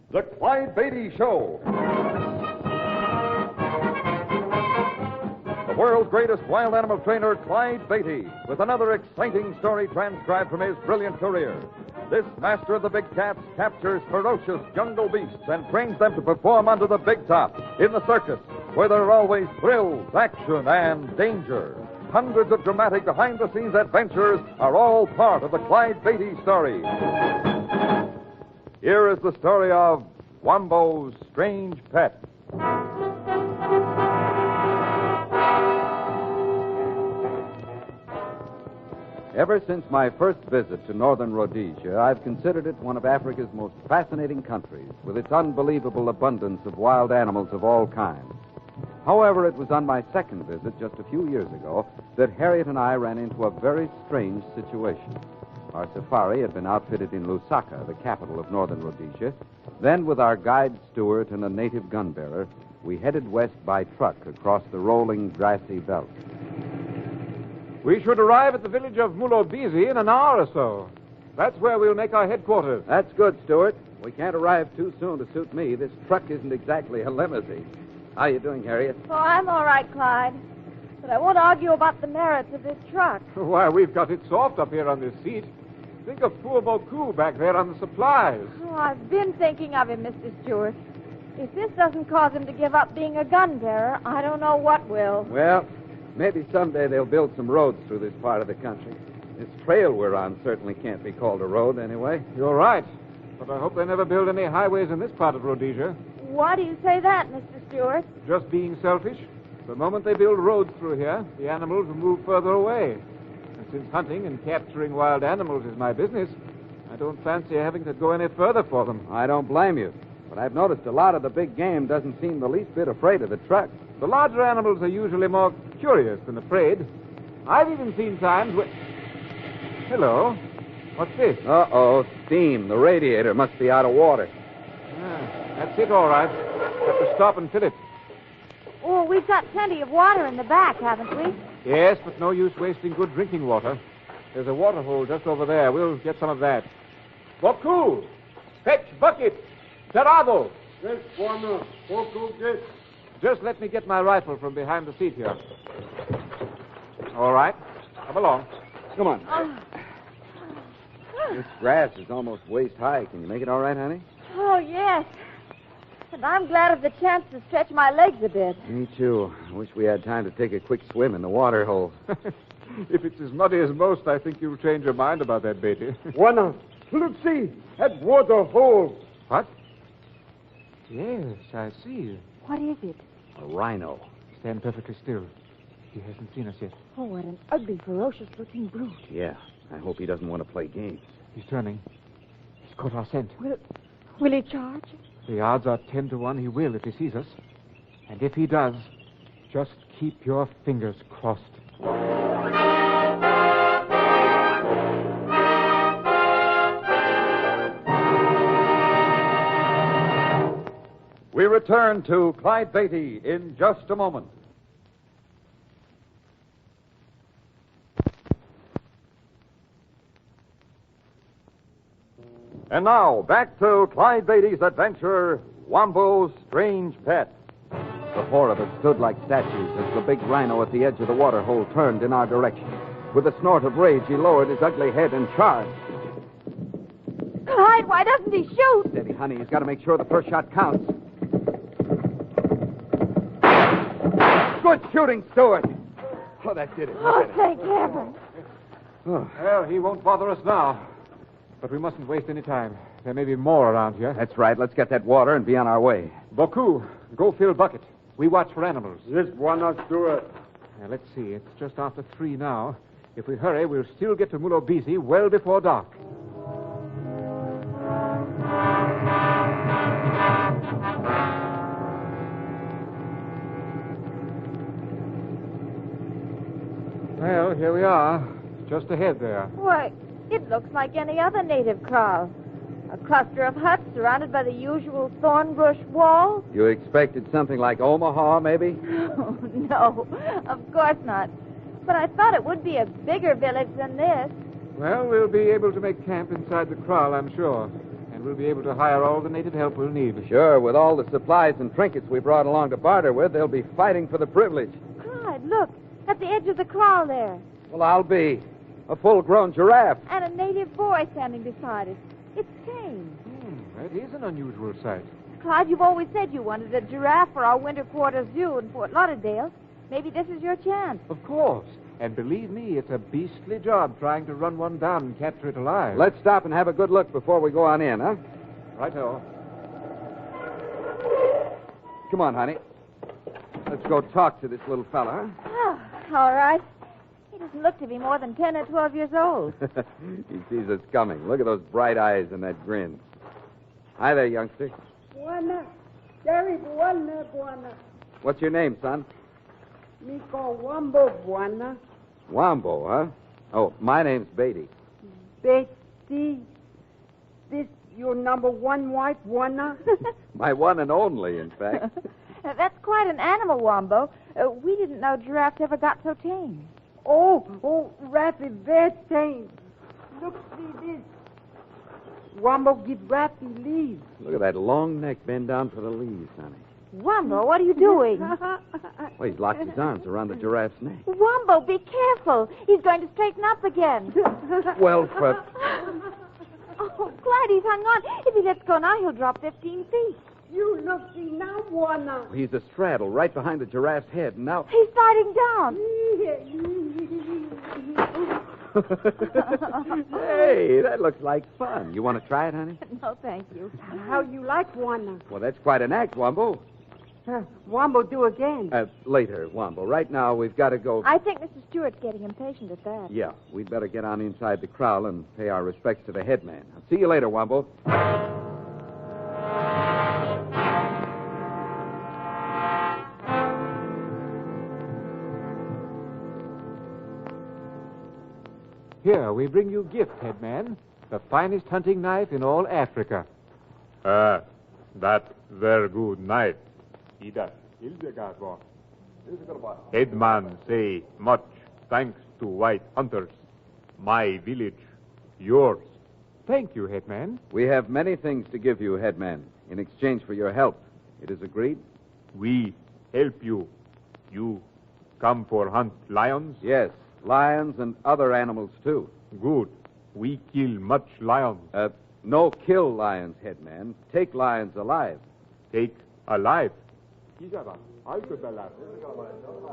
The Clyde Beatty Show. The world's greatest wild animal trainer, Clyde Beatty, with another exciting story transcribed from his brilliant career. This master of the big cats captures ferocious jungle beasts and trains them to perform under the big top in the circus, where there are always thrills, action, and danger. Hundreds of dramatic behind-the-scenes adventures are all part of the Clyde Beatty story. Here is the story of Wombo's Strange Pet. Ever since my first visit to northern Rhodesia, I've considered it one of Africa's most fascinating countries, with its unbelievable abundance of wild animals of all kinds. However, it was on my second visit just a few years ago that Harriet and I ran into a very strange situation. Our safari had been outfitted in Lusaka, the capital of northern Rhodesia. Then, with our guide Stewart and a native gun bearer, we headed west by truck across the rolling, grassy belt. We should arrive at the village of Mulobisi in an hour or so. That's where we'll make our headquarters. That's good, Stewart. We can't arrive too soon to suit me. This truck isn't exactly a limousine. How you doing, Harriet? Oh, I'm all right, Clyde. But I won't argue about the merits of this truck. Why, we've got it soft up here on this seat. Think of poor Boku back there on the supplies. Oh, I've been thinking of him, Mr. Stewart. If this doesn't cause him to give up being a gun bearer, I don't know what will. Well, maybe someday they'll build some roads through this part of the country. This trail we're on certainly can't be called a road anyway. You're right. But I hope they never build any highways in this part of Rhodesia. Why do you say that, Mr. Stewart? Just being selfish. The moment they build roads through here, the animals will move further away. And since hunting and capturing wild animals is my business, I don't fancy having to go any further for them. I don't blame you. But I've noticed a lot of the big game doesn't seem the least bit afraid of the truck. The larger animals are usually more curious than afraid. I've even seen times when... Hello. What's this? Uh-oh, steam. The radiator must be out of water. That's it, all right. Have to stop and fill it. Oh, we've got plenty of water in the back, haven't we? Yes, but no use wasting good drinking water. There's a water hole just over there. We'll get some of that. Boku! Fetch bucket! Saravo! Yes, Warner. Boku, yes. Just let me get my rifle from behind the seat here. All right. Come along. Come on. This grass is almost waist high. Can you make it all right, honey? Oh, yes. And I'm glad of the chance to stretch my legs a bit. Me too. I wish we had time to take a quick swim in the water hole. If it's as muddy as most, I think you'll change your mind about that, Beatty. Warner, look, see. That water hole. What? Yes, I see. What is it? A rhino. Stand perfectly still. He hasn't seen us yet. Oh, what an ugly, ferocious-looking brute. Yeah, I hope he doesn't want to play games. He's turning. He's caught our scent. Will he charge? The odds are 10 to 1 he will if he sees us. And if he does, just keep your fingers crossed. We return to Clyde Beatty in just a moment. And now, back to Clyde Beatty's adventure, Wombo's Strange Pet. The four of us stood like statues as the big rhino at the edge of the water hole turned in our direction. With a snort of rage, he lowered his ugly head and charged. Clyde, why doesn't he shoot? Steady, honey. He's got to make sure the first shot counts. Good shooting, Stewart. Oh, that did it. Oh, thank heaven. Oh. Well, he won't bother us now. But we mustn't waste any time. There may be more around here. That's right. Let's get that water and be on our way. Boku, go fill bucket. We watch for animals. Yes, Warner, Stewart. Now, let's see. It's just after 3 now. If we hurry, we'll still get to Mulobisi well before dark. Well, here we are. Just ahead there. Why, it looks like any other native kraal. A cluster of huts surrounded by the usual thorn bush wall. You expected something like Omaha, maybe? Oh, no, of course not. But I thought it would be a bigger village than this. Well, we'll be able to make camp inside the kraal, I'm sure. And we'll be able to hire all the native help we'll need. Sure, with all the supplies and trinkets we brought along to barter with, they'll be fighting for the privilege. Clyde, look. At the edge of the kraal there. Well, I'll be a full-grown giraffe. And a native boy standing beside it. It's tame. That is an unusual sight. Clyde, you've always said you wanted a giraffe for our winter quarters zoo in Fort Lauderdale. Maybe this is your chance. Of course. And believe me, it's a beastly job trying to run one down and capture it alive. Let's stop and have a good look before we go on in, huh? Righto. Come on, honey. Let's go talk to this little fella, Oh, all right. He doesn't look to be more than 10 or 12 years old. huh? He sees us coming. Look at those bright eyes and that grin. Hi there, youngster. Buana. Very buana, buana. What's your name, son? Me call Wombo, buana. Wombo, huh? Oh, my name's Beatty. Betty. This your number one wife, buana? My one and only, in fact. That's quite an animal, Wombo. We didn't know giraffes ever got so tame. Oh, Raffy, very tame. Look, see this. Wombo give Raffy leave. Look at that long neck bend down for the leaves, honey. Wombo, what are you doing? Well, he's locked his arms around the giraffe's neck. Wombo, be careful. He's going to straighten up again. Well, for... Oh, Clyde, he's hung on. If he lets go now, he'll drop 15 feet. You look, see now, buana. He's astraddle right behind the giraffe's head, and now... He's sliding down. Hey, that looks like fun. You want to try it, honey? No, thank you. How you like buana? Well, that's quite an act, Wombo. Wombo do again. Later, Wombo. Right now, we've got to go... I think Mr. Stewart's getting impatient at that. Yeah, we'd better get on inside the kraal and pay our respects to the headman. I'll see you later, Wombo. Here, we bring you gift, headman. The finest hunting knife in all Africa. That very good knife. Headman say much thanks to white hunters. My village, yours. Thank you, headman. We have many things to give you, headman, in exchange for your help. It is agreed? We help you. You come for hunt lions? Yes, lions and other animals, too. Good. We kill much lions. No kill lions, headman. Take lions alive. Take alive.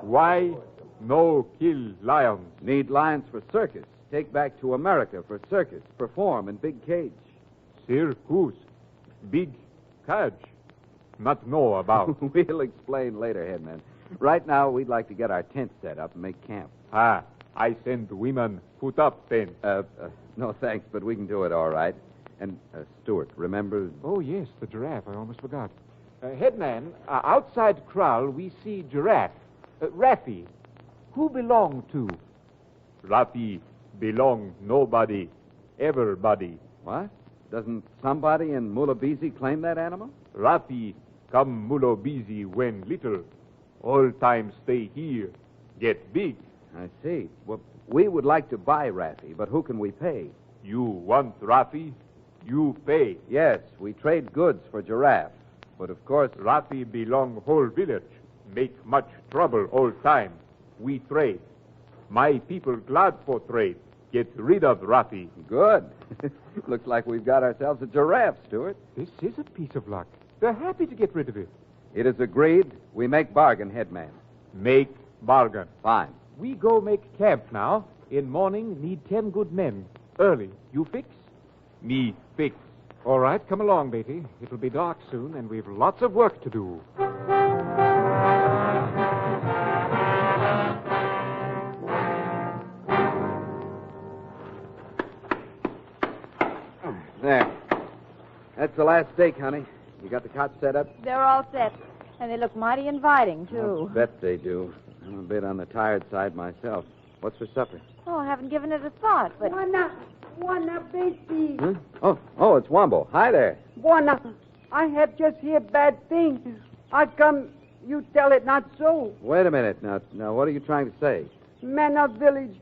Why no kill lions? Need lions for circus. Take back to America for circus. Perform in big cage. Circus. Big cage. Not know about. We'll explain later, headman. Right now, we'd like to get our tent set up and make camp. I send women put up tent. No, thanks, but we can do it all right. And, Stuart, remember... Oh, yes, the giraffe. I almost forgot. Headman, outside kraal, we see giraffe. Raffy. Who belong to? Rafi belong nobody, everybody. What? Doesn't somebody in Mulabisi claim that animal? Rafi come mulo busy when little. All time stay here, get big. I see. Well, we would like to buy Rafi, but who can we pay? You want Rafi? You pay. Yes, we trade goods for giraffe. But, of course... Rafi belong whole village. Make much trouble all time. We trade. My people glad for trade. Get rid of Rafi. Good. Looks like we've got ourselves a giraffe, Stuart. This is a piece of luck. They're happy to get rid of it. It is agreed. We make bargain, headman. Make bargain. Fine. We go make camp now. In morning, need 10 good men. Early. You fix? Me fix. All right, come along, Beatty. It'll be dark soon, and we've lots of work to do. There. That's the last steak, honey. You got the cot set up? They're all set. And they look mighty inviting, too. I bet they do. I'm a bit on the tired side myself. What's for supper? Oh, I haven't given it a thought, but... Buana, baby. Huh? Oh, it's Wombo. Hi there. Buana, I have just heard bad things. I come, you tell it not so. Wait a minute. Now, what are you trying to say? Man of village,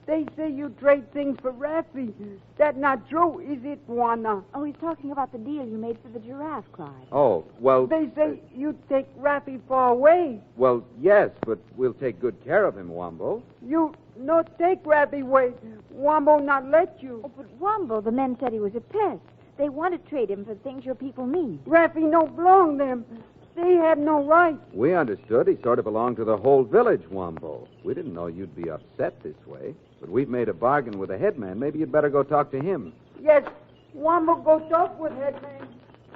They say you trade things for Raffy. That not true, is it, Juana? Oh, he's talking about the deal you made for the giraffe, Clyde. Oh, well... They say you take Raffy far away. Well, yes, but we'll take good care of him, Wombo. You not take Raffy away. Wombo not let you. Oh, but Wombo, the men said he was a pest. They want to trade him for things your people need. Raffy no belong them. They have no right. We understood he sort of belonged to the whole village, Wombo. We didn't know you'd be upset this way. But we've made a bargain with the headman. Maybe you'd better go talk to him. Yes, Wombo go talk with headman.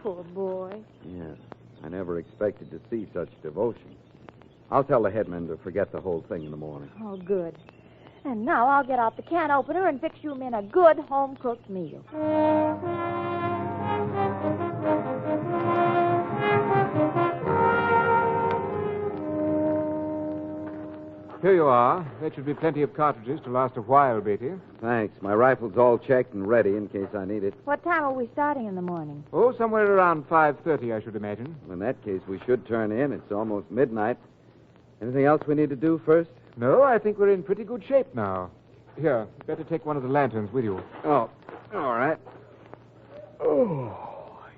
Poor boy. Yes, I never expected to see such devotion. I'll tell the headman to forget the whole thing in the morning. Oh, good. And now I'll get out the can opener and fix you men a good home-cooked meal. Here you are. There should be plenty of cartridges to last a while, Beatty. Thanks. My rifle's all checked and ready in case I need it. What time are we starting in the morning? Oh, somewhere around 5:30, I should imagine. In that case, we should turn in. It's almost midnight. Anything else we need to do first? No, I think we're in pretty good shape now. Here, better take one of the lanterns with you. Oh, all right. Oh,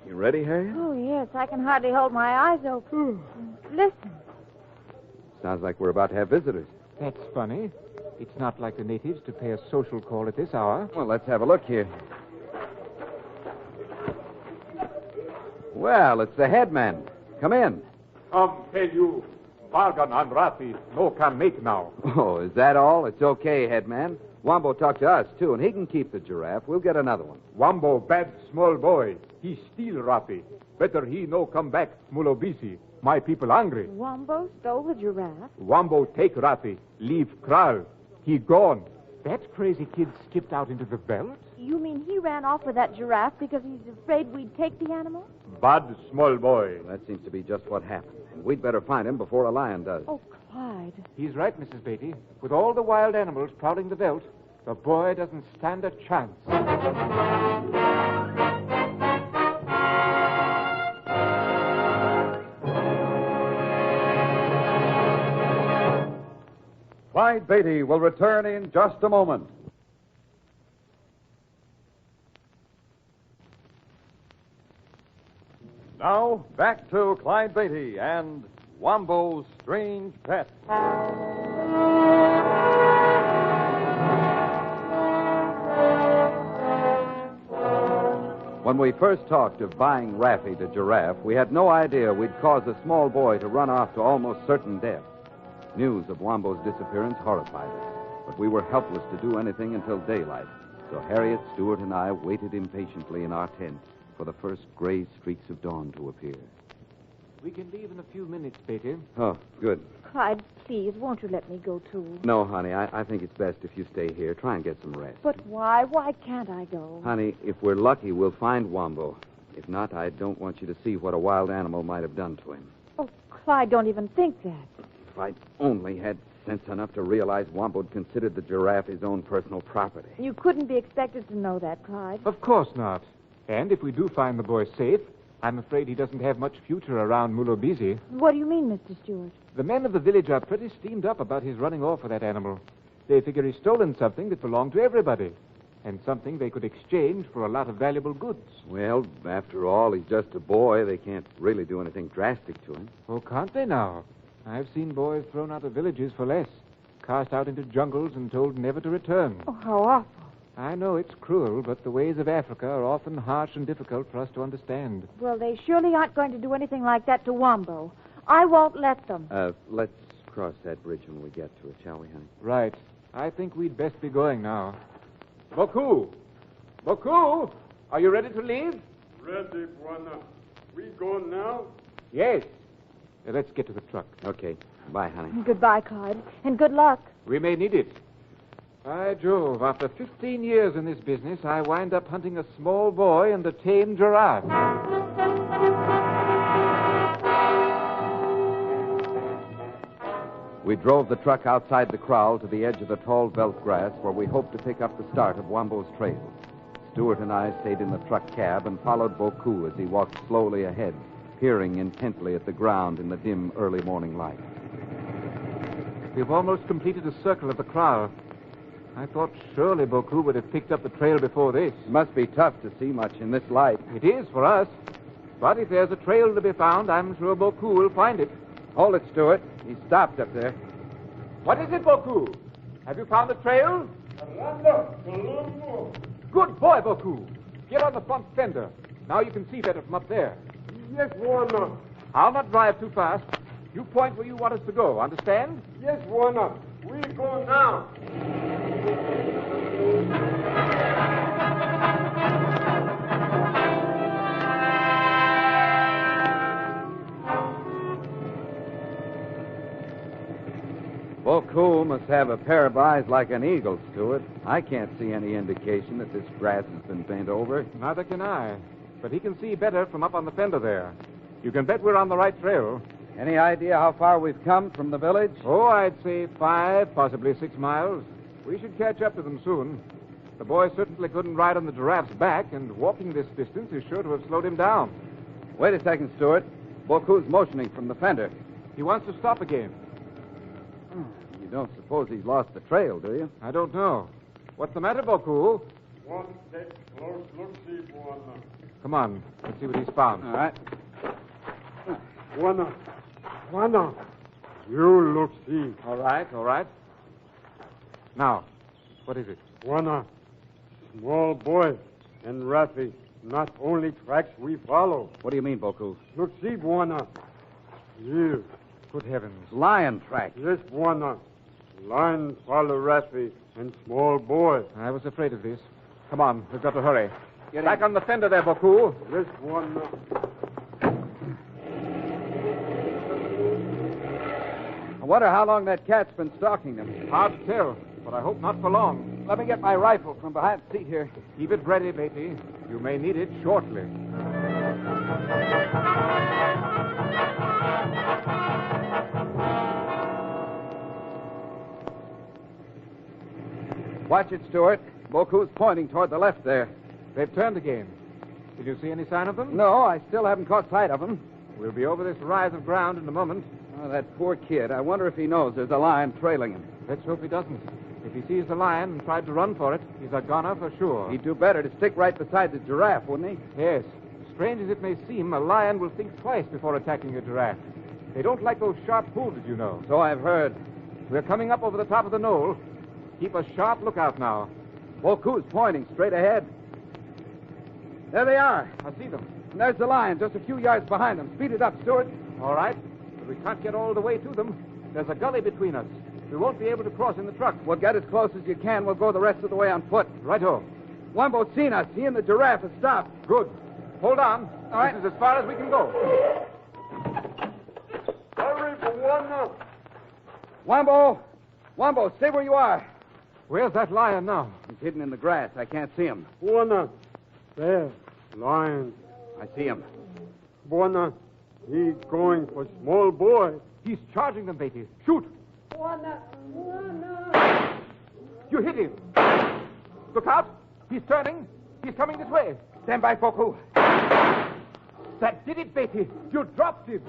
you ready, Harriet? Oh, yes. I can hardly hold my eyes open. Listen. Sounds like we're about to have visitors. That's funny. It's not like the natives to pay a social call at this hour. Well, let's have a look here. Well, it's the headman. Come in. Tell you, bargain on Rafi, no can make now. Oh, is that all? It's okay, headman. Wombo talked to us, too, and he can keep the giraffe. We'll get another one. Wombo bad small boy. He steal Rafi. Better he no come back, Mulobisi. My people hungry. Wombo stole the giraffe? Wombo take Rafi. Leave Kral. He gone. That crazy kid skipped out into the veldt? You mean he ran off with that giraffe because he's afraid we'd take the animal? Bad small boy. That seems to be just what happened. And we'd better find him before a lion does. Oh, Clyde. He's right, Mrs. Beatty. With all the wild animals prowling the veldt, the boy doesn't stand a chance. Clyde Beatty will return in just a moment. Now, back to Clyde Beatty and Wombo's Strange Pet. When we first talked of buying Raffy the giraffe, we had no idea we'd cause a small boy to run off to almost certain death. News of Wombo's disappearance horrified us, but we were helpless to do anything until daylight. So Harriet, Stewart, and I waited impatiently in our tent for the first gray streaks of dawn to appear. We can leave in a few minutes, Beatty. Oh, good. Clyde, please, won't you let me go, too? No, honey, I think it's best if you stay here. Try and get some rest. But why? Why can't I go? Honey, if we're lucky, we'll find Wombo. If not, I don't want you to see what a wild animal might have done to him. Oh, Clyde, don't even think that. If I'd only had sense enough to realize Wombo'd considered the giraffe his own personal property. You couldn't be expected to know that, Clyde. Of course not. And if we do find the boy safe, I'm afraid he doesn't have much future around Mulobisi. What do you mean, Mr. Stewart? The men of the village are pretty steamed up about his running off with that animal. They figure he's stolen something that belonged to everybody, and something they could exchange for a lot of valuable goods. Well, after all, he's just a boy. They can't really do anything drastic to him. Oh, can't they now? I've seen boys thrown out of villages for less, cast out into jungles and told never to return. Oh, how awful. I know it's cruel, but the ways of Africa are often harsh and difficult for us to understand. Well, they surely aren't going to do anything like that to Wombo. I won't let them. Let's cross that bridge when we get to it, shall we, honey? Right. I think we'd best be going now. Boku! Boku! Are you ready to leave? Ready, Buana. We go now? Yes. Let's get to the truck. Okay. Bye, honey. Goodbye, Clyde, and good luck. We may need it. By Jove, after 15 years in this business, I wind up hunting a small boy and a tame giraffe. We drove the truck outside the kraal to the edge of the tall veldt grass where we hoped to pick up the start of Wombo's trail. Stewart and I stayed in the truck cab and followed Boku as he walked slowly ahead, peering intently at the ground in the dim early morning light. We've almost completed a circle of the kraal. I thought surely Boku would have picked up the trail before this. It must be tough to see much in this light. It is for us. But if there's a trail to be found, I'm sure Boku will find it. Hold it, Stuart. He stopped up there. What is it, Boku? Have you found the trail? Good boy, Boku. Get on the front fender. Now you can see better from up there. Yes, Warner. I'll not drive too fast. You point where you want us to go, understand? Yes, Warner. We go now. Boku must have a pair of eyes like an eagle, Stuart. I can't see any indication that this grass has been bent over. Neither can I. But he can see better from up on the fender there. You can bet we're on the right trail. Any idea how far we've come from the village? Oh, I'd say 5, possibly 6 miles. We should catch up to them soon. The boy certainly couldn't ride on the giraffe's back, and walking this distance is sure to have slowed him down. Wait a second, Stuart. Boku's motioning from the fender. He wants to stop again. You don't suppose he's lost the trail, do you? I don't know. What's the matter, Boku? One take close look, see, Warner. Come on, let's see what he's found. All right. Warner. Warner. You look, see. All right, all right. Now, what is it? Warner. Small boy and Rafi. Not only tracks we follow. What do you mean, Boku? Look, see, Warner. Here. Good heavens. Lion track. Yes, Warner. Lion follow Rafi and small boy. I was afraid of this. Come on, we've got to hurry. Get Back in. on the fender there, Boku. Yes, Warner. I wonder how long that cat's been stalking them. Hard to tell, but I hope not for long. Let me get my rifle from behind the seat here. Keep it ready, Beatty. You may need it shortly. Watch it, Stuart. Boku's pointing toward the left there. They've turned again. Did you see any sign of them? No, I still haven't caught sight of him. We'll be over this rise of ground in a moment. Oh, that poor kid. I wonder if he knows there's a lion trailing him. Let's hope he doesn't. If he sees the lion and tried to run for it, he's a goner for sure. He'd do better to stick right beside the giraffe, wouldn't he? Yes. Strange as it may seem, a lion will think twice before attacking a giraffe. They don't like those sharp hooves, you know. So I've heard. We're coming up over the top of the knoll. Keep a sharp lookout now. Boku's pointing straight ahead. There they are. I see them. And there's the lion just a few yards behind them. Speed it up, Stuart. All right. But we can't get all the way to them. There's a gully between us. We won't be able to cross in the truck. Well, get as close as you can. We'll go the rest of the way on foot. Righto. Wombo's seen us. He and the giraffe have stopped. Good. Hold on. All right. This is as far as we can go. Hurry, Warner. Wombo, stay where you are. Where's that lion now? He's hidden in the grass. I can't see him. Warner. There. Lion. I see him. Warner. He's going for small boy. He's charging them, Beatty. Shoot. Warner. You hit him. Look out. He's turning. He's coming this way. Stand by, Boku. That did it, Beatty. You dropped him.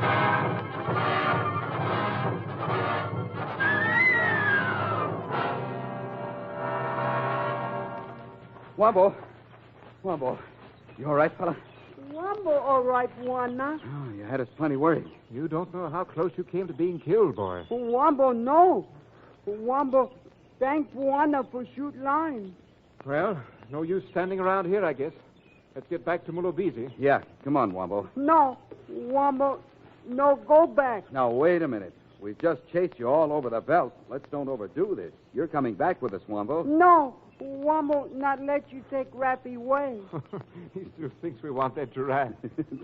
Wombo. You all right, fella? Wombo, all right, Warner. Oh, you had us plenty worried. You don't know how close you came to being killed, boy. Wombo, no. Wombo, thank Warner for shoot line. Well, no use standing around here, I guess. Let's get back to Mulobisi. Yeah, come on, Wombo. No, Wombo, no, go back. Now, wait a minute. We've just chased you all over the belt. Let's don't overdo this. You're coming back with us, Wombo. No, Wombo, not let you take Rappy away. He still thinks we want that giraffe.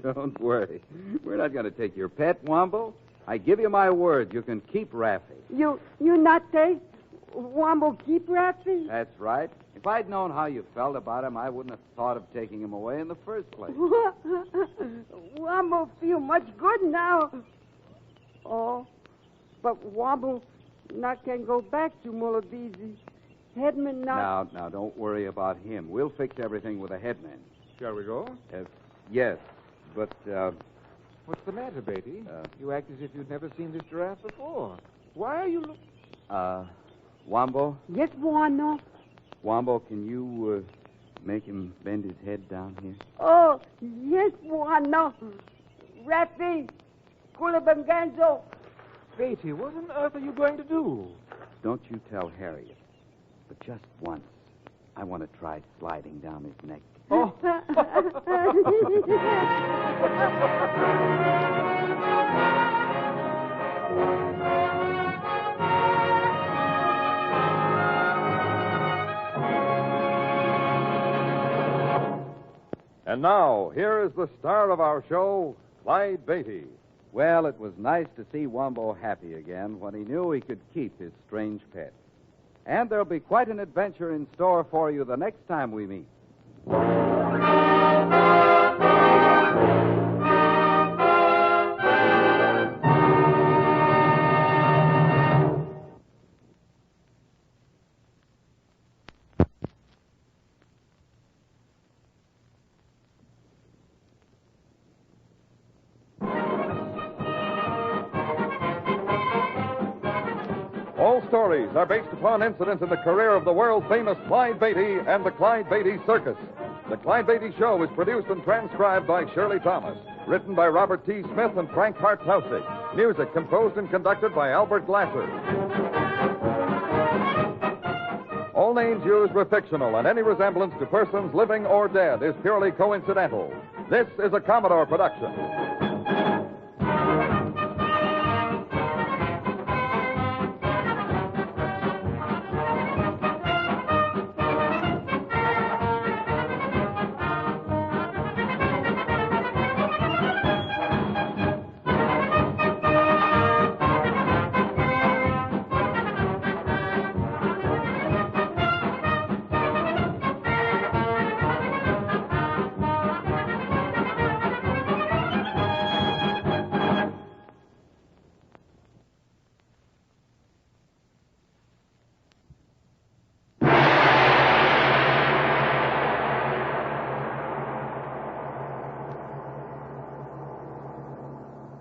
Don't worry. We're not going to take your pet, Wombo. I give you my word, you can keep Raffy. You not take? Wombo keep Rappy? That's right. If I'd known how you felt about him, I wouldn't have thought of taking him away in the first place. Wombo feel much good now. Oh, but Wombo not can go back to Mulabisi. Headman not... Now, don't worry about him. We'll fix everything with a headman. Shall we go? Yes, but, What's the matter, Beatty? You act as if you'd never seen this giraffe before. Why are you Wombo? Yes, Warner. Wombo, can you make him bend his head down here? Oh, yes, Juana. Rafi, Culibanganzo. Beatty, what on earth are you going to do? Don't you tell Harriet. But just once, I want to try sliding down his neck. Oh. And now, here is the star of our show, Clyde Beatty. Well, it was nice to see Wombo happy again when he knew he could keep his strange pet. And there'll be quite an adventure in store for you the next time we meet. All stories are based upon incidents in the career of the world-famous Clyde Beatty and the Clyde Beatty Circus. The Clyde Beatty Show is produced and transcribed by Shirley Thomas. Written by Robert T. Smith and Frank Hartlausig. Music composed and conducted by Albert Glasser. All names used were fictional, and any resemblance to persons living or dead is purely coincidental. This is a Commodore production.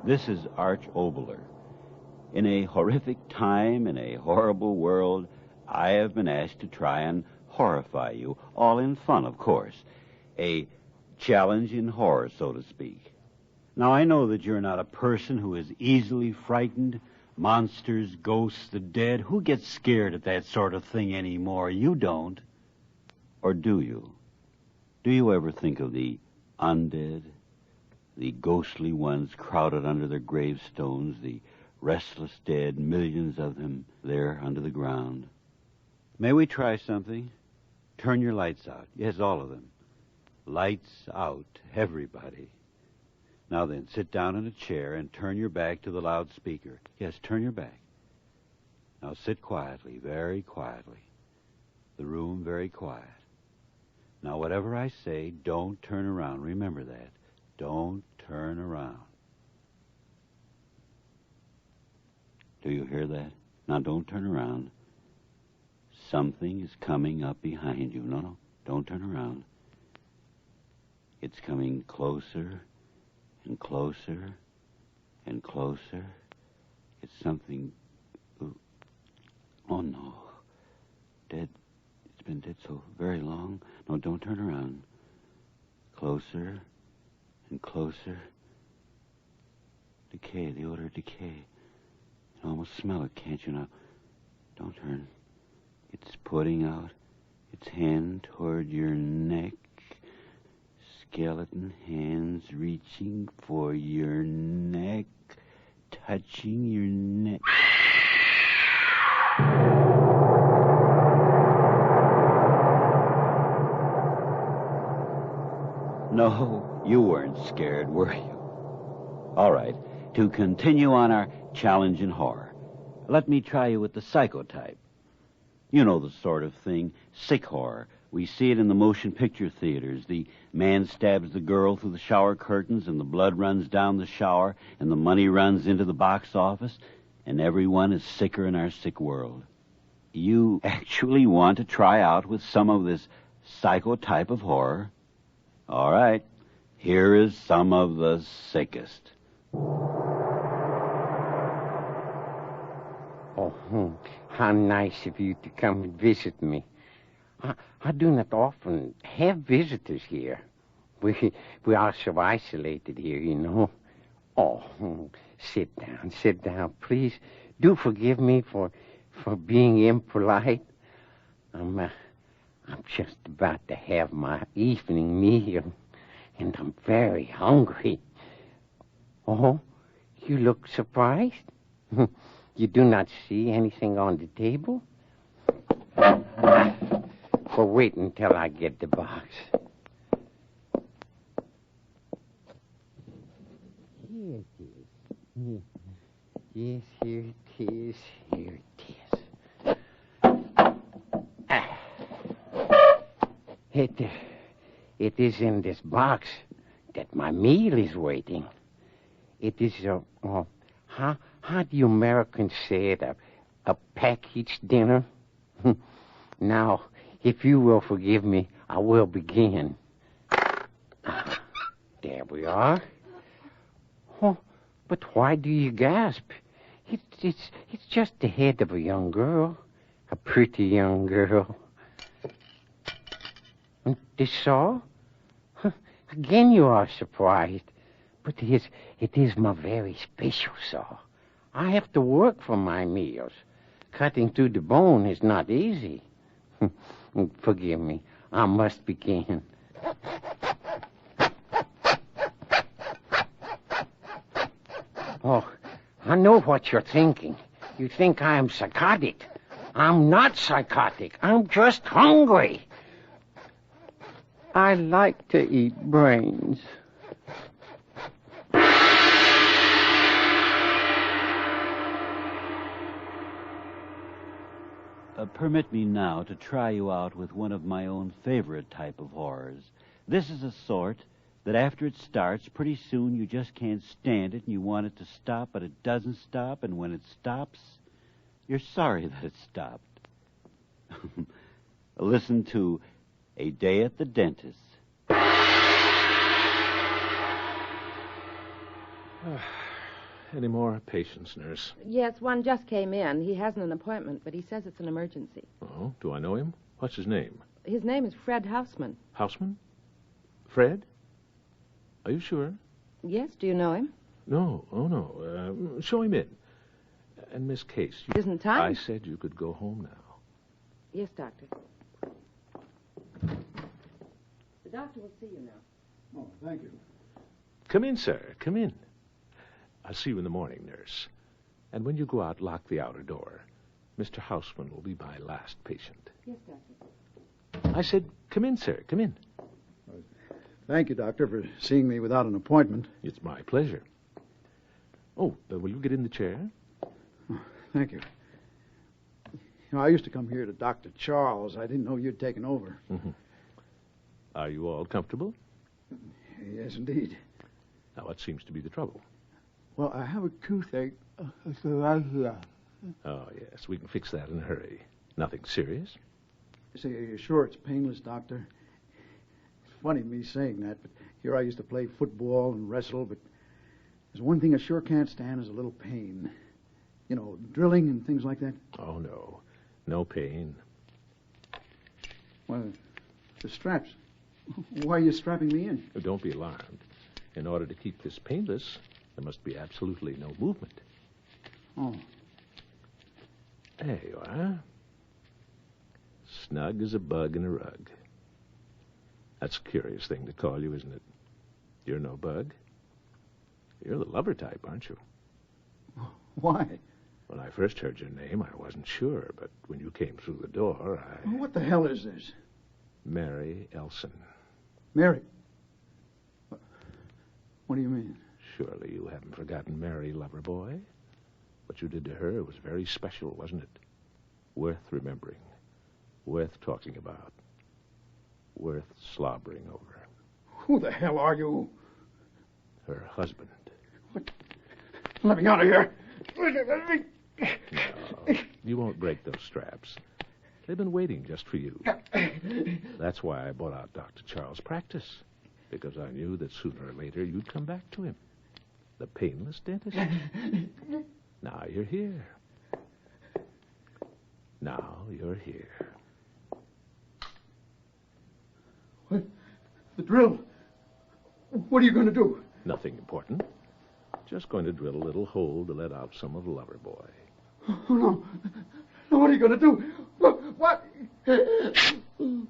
This is Arch Oboler. In a horrific time, in a horrible world, I have been asked to try and horrify you, all in fun, of course. A challenge in horror, so to speak. Now, I know that you're not a person who is easily frightened. Monsters, ghosts, the dead. Who gets scared at that sort of thing anymore? You don't. Or do you? Do you ever think of the undead? The ghostly ones crowded under their gravestones, the restless dead, millions of them there under the ground. May we try something? Turn your lights out. Yes, all of them. Lights out, everybody. Now then, sit down in a chair and turn your back to the loudspeaker. Yes, turn your back. Now sit quietly, very quietly. The room very quiet. Now, whatever I say, don't turn around. Remember that. Don't turn around. Do you hear that? Now, don't turn around. Something is coming up behind you. No, don't turn around. It's coming closer and closer and closer. It's something... Oh, no. Dead. It's been dead so very long. No, don't turn around. Closer and closer. Decay, the odor of decay. You can almost smell it, can't you now? Don't turn. It's putting out its hand toward your neck. Skeleton hands reaching for your neck, touching your neck. No, you weren't scared, were you? All right, to continue on our challenge in horror, let me try you with the psychotype. You know the sort of thing, sick horror. We see it in the motion picture theaters. The man stabs the girl through the shower curtains, and the blood runs down the shower, and the money runs into the box office, and everyone is sicker in our sick world. You actually want to try out with some of this psychotype of horror? All right, here is some of the sickest. Oh, how nice of you to come and visit me. I do not often have visitors here. We are so isolated here, you know. Oh, sit down, please. Do forgive me for being impolite. I'm just about to have my evening meal, and I'm very hungry. Oh, you look surprised? You do not see anything on the table? Well, wait until I get the box. Here it is. Yes, here it is. Here it is. It is in this box that my meal is waiting. It is how do you Americans say it? A package dinner? Now, if you will forgive me, I will begin. There we are. Oh, but why do you gasp? It's just the head of a young girl. A pretty young girl. And this all? Again you are surprised. But it is my very special saw. I have to work for my meals. Cutting through the bone is not easy. Forgive me. I must begin. Oh, I know what you're thinking. You think I am psychotic. I'm not psychotic. I'm just hungry. I like to eat brains. Permit me now to try you out with one of my own favorite type of horrors. This is a sort that after it starts, pretty soon you just can't stand it and you want it to stop, but it doesn't stop, and when it stops, you're sorry that it stopped. Listen to A Day at the Dentist. Any more patients, nurse? Yes, one just came in. He hasn't an appointment, but he says it's an emergency. Oh, do I know him? What's his name? His name is Fred Houseman. Houseman? Fred? Are you sure? Yes, do you know him? No, oh no. Show him in. And Miss Case. Isn't time? I said you could go home now. Yes, Doctor. The doctor will see you now. Oh, thank you. Come in, sir. Come in. I'll see you in the morning, nurse. And when you go out, lock the outer door. Mr. Houseman will be my last patient. Yes, Doctor. I said, come in, sir. Come in. Thank you, Doctor, for seeing me without an appointment. It's my pleasure. Oh, will you get in the chair? Oh, thank you. You know, I used to come here to Dr. Charles. I didn't know you'd taken over. Mm-hmm. Are you all comfortable? Yes, indeed. Now, what seems to be the trouble? Well, I have a toothache. Oh, yes, we can fix that in a hurry. Nothing serious? Say, are you sure it's painless, Doctor? It's funny me saying that, but here I used to play football and wrestle, but there's one thing I sure can't stand is a little pain. You know, drilling and things like that. Oh, no. No pain. Well, the straps. Why are you strapping me in? Oh, don't be alarmed. In order to keep this painless, there must be absolutely no movement. Oh. There you are. Snug as a bug in a rug. That's a curious thing to call you, isn't it? You're no bug. You're the lover type, aren't you? Why? When I first heard your name, I wasn't sure, but when you came through the door, I... What the hell is this? Mary Elson. Mary? What do you mean? Surely you haven't forgotten Mary, lover boy. What you did to her was very special, wasn't it? Worth remembering. Worth talking about. Worth slobbering over. Who the hell are you? Her husband. What? Let me out of here. No, you won't break those straps. They've been waiting just for you. That's why I bought out Dr. Charles' practice. Because I knew that sooner or later you'd come back to him. The painless dentist. Now you're here. Now you're here. The drill. What are you going to do? Nothing important. Just going to drill a little hole to let out some of Loverboy. Oh, no. No, what are you going to do? What? Oh, no.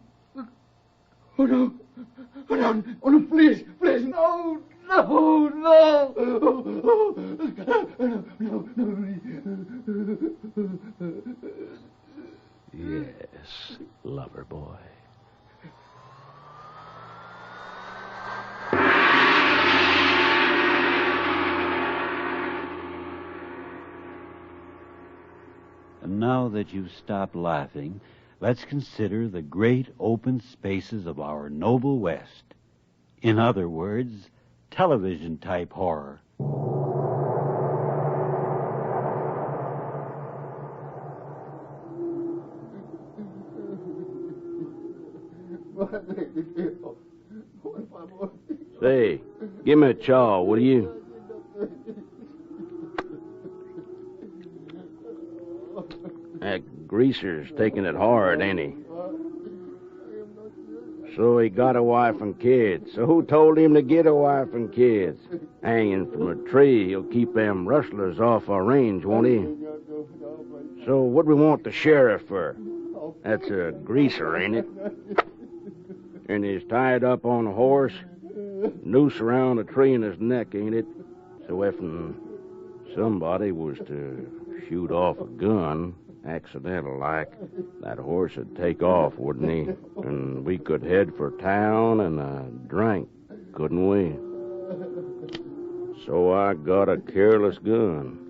Oh, no. Oh, no, please. Please, no. No, no. No. Yes, Loverboy. And now that you've stopped laughing, let's consider the great open spaces of our noble West. In other words, television-type horror. Say, give me a chaw, will you? That greaser's taking it hard, ain't he? So he got a wife and kids. So who told him to get a wife and kids? Hanging from a tree, he'll keep them rustlers off our range, won't he? So what do we want the sheriff for? That's a greaser, ain't it? And he's tied up on a horse, noose around a tree in his neck, ain't it? So if somebody was to shoot off a gun, accidental like, that horse would take off, wouldn't he? And we could head for town and drink, couldn't we? So I got a careless gun.